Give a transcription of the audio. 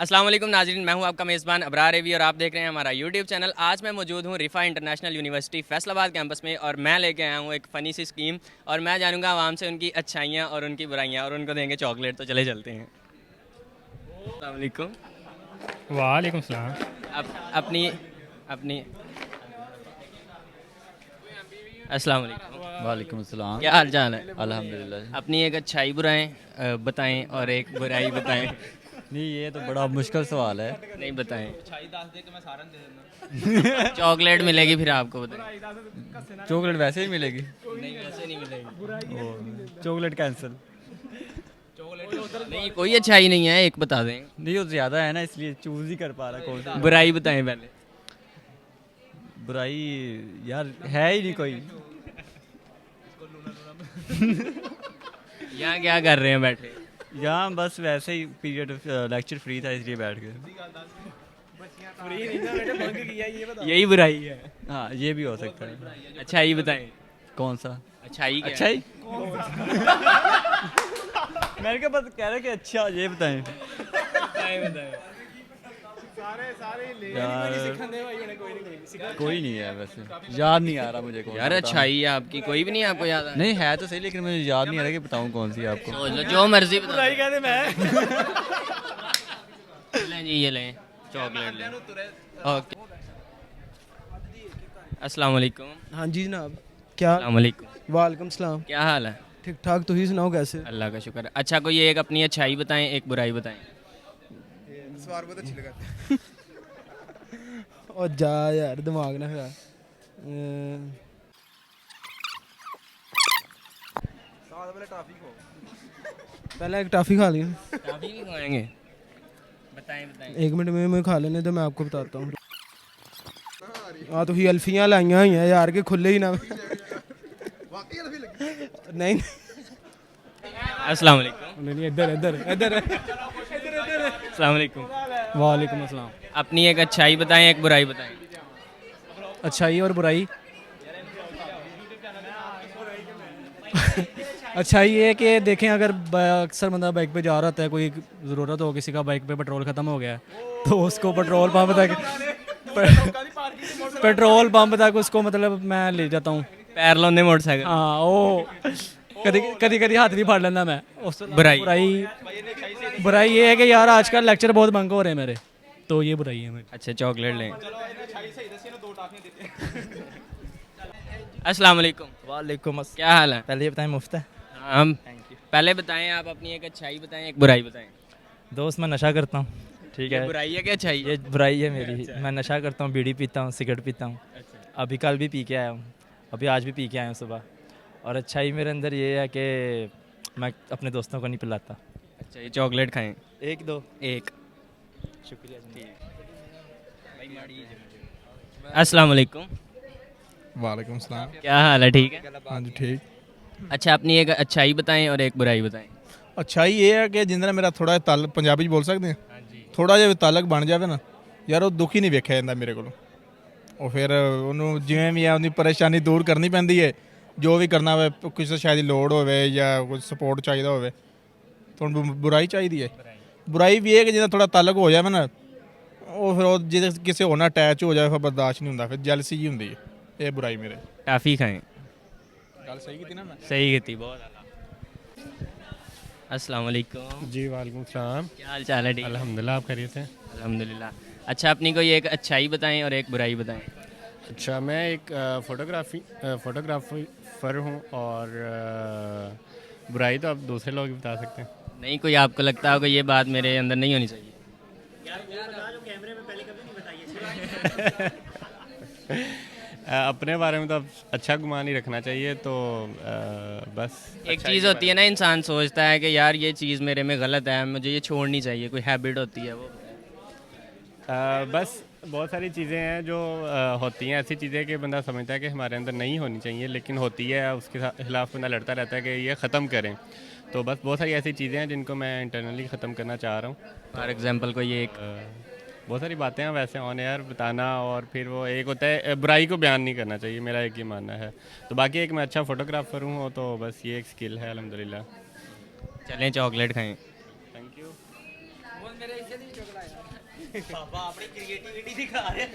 अस्सलाम वालेकुम नाज़रीन, मैं हूं आपका मेज़बान अबरार रवी और आप देख रहे हैं हमारा यूट्यूब चैनल। आज मैं मौजूद हूं रिफ़ा इंटरनेशनल यूनिवर्सिटी फैसलाबाद कैंपस में और मैं लेके आया हूं एक फ़नी सी स्कीम और मैं जानूंगा आवाम से उनकी अच्छाइयां और उनकी बुराइयां और उनको देंगे चॉकलेट। तो चले चलते हैं। अस्सलाम वालेकुम। वालेकुम सलाम। अपनी अपनी अस्सलाम वालेकुम। वालेकुम अस्सलाम। क्या हाल चाल है? अल्हम्दुलिल्लाह। अपनी एक अच्छाई बुराई बताएं और एक बुराई बताएं। नहीं, ये तो बड़ा मुश्किल सवाल है। नहीं बताएं। चॉकलेट मिलेगी फिर आपको, बताएं। चॉकलेट वैसे ही मिलेगी। नहीं, वैसे नहीं मिलेगी। Chocolate cancel. नहीं, कोई अच्छाई नहीं है, एक बता दें। नहीं, वो ज़्यादा है ना, इसलिए चूज़ ही कर पा रहा कौन सा। बुराई बताएं पहले। बुराई यार है ही नहीं कोई। यहाँ क्या कर रहे हैं बैठे? यहाँ बस वैसे ही पीरियड लेक्चर फ्री था इसलिए बैठ गए। यही बुराई है। हाँ, ये भी हो सकता है। अच्छाई बताएं। कौन सा? अच्छाई क्या अच्छा ही मैंने कहा बस कह रहे कि अच्छा ये बताएं। यार कोई नहीं है, वैसे याद नहीं आ रहा मुझे कौन यार सा अच्छाई है आपकी, कोई भी नहीं आपको याद आ? नहीं है तो सही, लेकिन मुझे याद नहीं आ रहा कि बताऊं कौन सी आपको। सोच लो, जो मर्जी बता लें जी, ये लें चॉकलेट लें। ओके। अस्सलाम वालेकुम। हाँ जी जनाब। क्या? अस्सलाम वालेकुम। वालेकुम सलाम। क्या हाल है? ठीक ठाक, तुम सुनाओ कैसे? अल्लाह का शुक्र है। अच्छा, कोई एक अपनी अच्छाई बताएं, एक बुराई बताएं। सवार बहुत अच्छी लगा। और जा यार, दिमाग ना खा। पहले एक टॉफी खा ली। काफ़ी भी खाएंगे? बताएं बताएं। एक मिनट में मैं खा लेने तो मैं आपको बताता हूँ। हाँ, तो ही अल्फियाँ लाइया हुई हैं यार के खुले ही ना। नहीं अस्सलाम वालेकुम। नहीं, इधर इधर इधर। अस्सलाम वालेकुम। वालेकुम अस्सलाम। अपनी एक अच्छाई बताएं, एक बुराई बताएं। अच्छाई और बुराई। अच्छाई ये है कि देखें, अगर अक्सर बंदा बाइक पे जा रहा होता है, कोई ज़रूरत हो किसी का, बाइक पे पेट्रोल ख़त्म हो गया है, तो उसको पेट्रोल पंप तक पेट्रोल पंप तक उसको मतलब मैं ले जाता हूँ। पैर लाने मोटरसाइकिल। हाँ, वो कभी कभी कभी हाथ भी फाड़ लेना मैं उस। बुराई। बुराई ये है कि यार आजकल लेक्चर बहुत बंक हो रहे हैं मेरे, तो ये बुराई है मेरी। अच्छा, चॉकलेट लें। अस्सलाम वालेकुम। वालेकुम अस्सलाम। क्या हाल है? पहले ये बताएं मुफ्त है? हम पहले बताएं, आप अपनी एक अच्छाई बताएं, एक बुराई बताएं। दोस्त मैं नशा करता हूँ, ठीक ये है। बुराई है क्या अच्छाई? ये बुराई है मेरी। मैं नशा करता हूँ, बीड़ी पीता हूँ, सिगरेट पीता हूँ। अभी कल भी पी के आया हूँ, अभी आज भी पी के आया हूँ सुबह। और अच्छाई मेरे अंदर ये है कि मैं अपने दोस्तों को नहीं पिलाता। अच्छा, ये चॉकलेट खाएं। एक दो। एक। शुक्रिया। अस्सलाम वालेकुम। वालेकुम सलाम। क्या हाल है? ठीक है। हाँ जी ठीक। अच्छा, अपनी एक अच्छाई बताएं और एक बुराई बताएं। अच्छाई ये है कि जिंदे मेरा थोड़ा ताल्लुक, पंजाबी बोल सकते हैं, थोड़ा ਜਿਹਾ ਤਾਲਕ ਬਣ ਜਾਵੇ ਨਾ ਯਾਰ, ਉਹ ਦੁਖੀ ਨਹੀਂ ਵੇਖਿਆ ਜਾਂਦਾ ਮੇਰੇ ਕੋਲੋਂ। ਉਹ ਫਿਰ ਉਹਨੂੰ ਜਿਵੇਂ ਵੀ ਆ ਉਹਦੀ ਪਰੇਸ਼ਾਨੀ ਦੂਰ ਕਰਨੀ ਪੈਂਦੀ ਹੈ, ਜੋ ਵੀ ਕਰਨਾ ਹੋਵੇ, ਕਿਸੇ ਸ਼ਾਇਦ ਦੀ ਲੋੜ ਹੋਵੇ ਜਾਂ ਕੋਈ ਸਪੋਰਟ ਚਾਹੀਦਾ ਹੋਵੇ, ਤੁਹਾਨੂੰ ਬੁਰਾਈ ਚਾਹੀਦੀ ਹੈ। ਬੁਰਾਈ ਵੀ ਇਹ ਕਿ ਜਿਹਦਾ ਥੋੜਾ ਤਾਲਕ ਹੋ ਜਾਵੇ ਨਾ, ਉਹ ਫਿਰ ਉਹ ਜਿਹਦੇ ਕਿਸੇ ਹੋਰ ਨਾਲ ਅਟੈਚ ਹੋ ਜਾਵੇ ਫਿਰ ਬਰਦਾਸ਼ਤ ਨਹੀਂ ਹੁੰਦਾ, ਫਿਰ ਜੈਲਸੀ ਜੀ ਹੁੰਦੀ ਹੈ। ਇਹ ਬੁਰਾਈ ਮੇਰੇ। टाफ़ी खाएं। ਗੱਲ ਸਹੀ ਕੀਤੀ ਨਾ ਮੈਂ? सही की बहुत आला। अस्सलाम वालेकुम। जी वालेकुम सलाम। क्या हाल चाल है? ठीक है। अल्हम्दुलिल्लाह, आप खैरियत हैं? अल्हम्दुलिल्लाह। अच्छा, अपनी कोई एक अच्छाई बताएं और एक बुराई बताएं। अच्छा, मैं एक फोटोग्राफर हूँ और बुराई तो आप दूसरे लोग ही बता सकते हैं। नहीं, कोई आपको लगता होगा ये बात मेरे अंदर नहीं होनी चाहिए? अपने बारे में तो अच्छा गुमान ही रखना चाहिए, तो बस एक चीज़ होती है ना, इंसान सोचता है कि यार ये चीज़ मेरे में गलत है, मुझे ये छोड़नी चाहिए, कोई हैबिट होती है वो। बस बहुत सारी चीज़ें हैं जो होती हैं, ऐसी चीज़ें कि बंदा समझता है कि हमारे अंदर नहीं होनी चाहिए, लेकिन होती है, उसके खिलाफ बंदा लड़ता रहता है कि ये ख़त्म करें। तो बस बहुत सारी ऐसी चीज़ें हैं जिनको मैं इंटरनली ख़त्म करना चाह रहा हूँ। फॉर एग्जांपल कोई एक बहुत सारी बातें हैं वैसे ऑन एयर बताना, और फिर वो एक होता है बुराई को बयान नहीं करना चाहिए, मेरा एक ये मानना है। तो बाकी एक मैं अच्छा फ़ोटोग्राफ़र हूँ, तो बस ये एक स्किल है अल्हम्दुलिल्लाह। चलें चॉकलेट खाएं। Thank you. ਬਾਬਾ ਆਪਣੀ ਕ੍ਰੀਏਟੀਵਿਟੀ ਦਿਖਾ ਰਿਹਾ